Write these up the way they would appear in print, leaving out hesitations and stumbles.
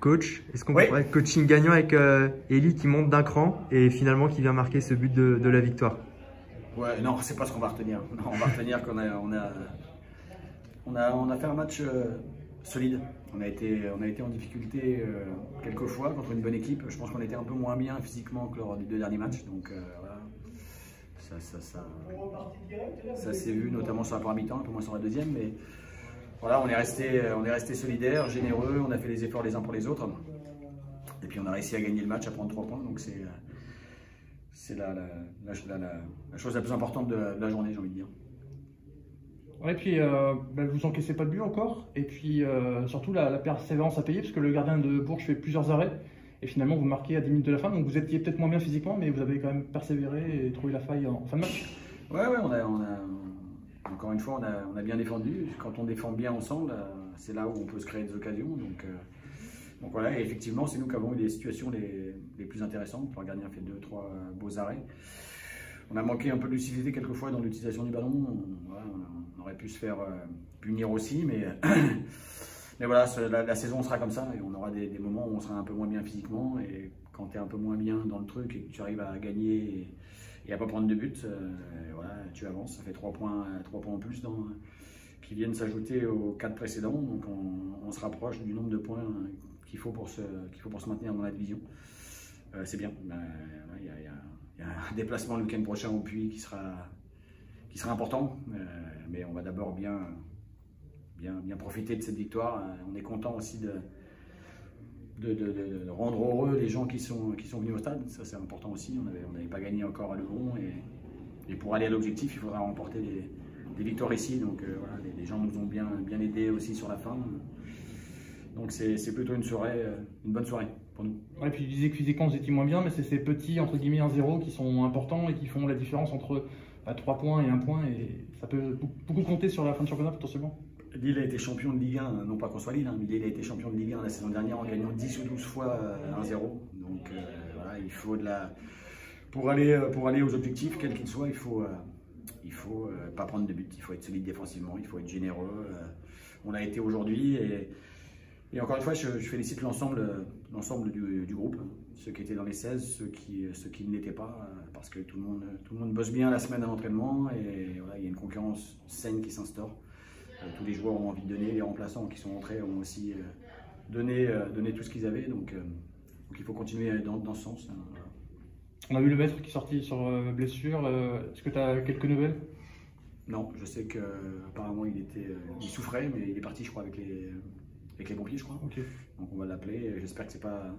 Coach, est-ce qu'on Oui. pourrait coaching gagnant avec Elie qui monte d'un cran et finalement qui vient marquer ce but de la victoire? Ouais, non, c'est pas ce qu'on va retenir. Non, on va retenir qu'on a fait un match solide. On a été en difficulté quelques fois contre une bonne équipe. Je pense qu'on était un peu moins bien physiquement que lors des 2 derniers matchs. Donc voilà, ça s'est vu notamment sur la première mi-temps, un peu moins sur la deuxième. Mais voilà, on est resté solidaires, généreux. On a fait les efforts les uns pour les autres. Et puis on a réussi à gagner le match, à prendre 3 points. Donc c'est la chose la plus importante de la journée, j'ai envie de dire. Ouais, et puis vous encaissez pas de but encore, et puis surtout la persévérance à payer, parce que le gardien de Bourges fait plusieurs arrêts, et finalement vous marquez à 10 minutes de la fin, donc vous étiez peut-être moins bien physiquement, mais vous avez quand même persévéré et trouvé la faille en fin de match. Ouais, encore une fois, on a bien défendu. Quand on défend bien ensemble, c'est là où on peut se créer des occasions. Donc voilà, et effectivement, c'est nous qui avons eu les situations les plus intéressantes. Le gardien a fait 2-3 beaux arrêts. On a manqué un peu de lucidité quelquefois dans l'utilisation du ballon. On aurait pu se faire punir aussi, mais voilà, la saison sera comme ça et on aura des moments où on sera un peu moins bien physiquement. Et quand tu es un peu moins bien dans le truc et que tu arrives à gagner et à ne pas prendre de but, voilà, tu avances. Ça fait 3 points en plus qui viennent s'ajouter aux 4 précédents. Donc on se rapproche du nombre de points qu'il faut pour se maintenir dans la division. C'est bien. Il y a un déplacement le week-end prochain au Puy qui sera important, mais on va d'abord bien profiter de cette victoire. On est content aussi de rendre heureux les gens qui sont venus au stade. Ça c'est important aussi. On n'avait pas gagné encore à Levron et pour aller à l'objectif, il faudra remporter des victoires ici. Donc voilà, les gens nous ont bien aidés aussi sur la fin. Donc c'est plutôt une bonne soirée pour nous. Ouais, et puis tu disais que physiquement vous étiez moins bien, mais c'est ces petits entre guillemets 1-0 qui sont importants et qui font la différence entre 3 points et 1 point, et ça peut beaucoup compter sur la fin de championnat potentiellement. Lille a été champion de Ligue 1, non pas qu'on soit Lille, mais Lille a été champion de Ligue 1 la saison dernière en gagnant 10 ou 12 fois 1-0. Donc voilà, il faut pour aller aux objectifs, quels qu'ils soient, il faut pas prendre de but, il faut être solide défensivement, il faut être généreux. On l'a été aujourd'hui et encore une fois, je félicite l'ensemble du groupe, ceux qui étaient dans les 16, ceux qui ne l'étaient pas, parce que tout le monde bosse bien la semaine à l'entraînement et voilà, il y a une concurrence saine qui s'instaure. Tous les joueurs ont envie de donner, les remplaçants qui sont entrés ont aussi donné tout ce qu'ils avaient, donc il faut continuer dans ce sens. Voilà. On a vu le maître qui est sorti sur blessure. Est-ce que tu as quelques nouvelles? Non, je sais qu'apparemment il souffrait, mais il est parti, je crois, avec les pompiers, je crois. Okay. Donc on va l'appeler. J'espère que c'est pas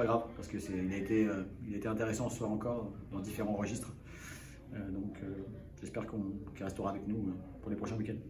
grave, parce que il a été intéressant ce soir encore dans différents registres. Donc j'espère qu'il restera avec nous pour les prochains week-ends.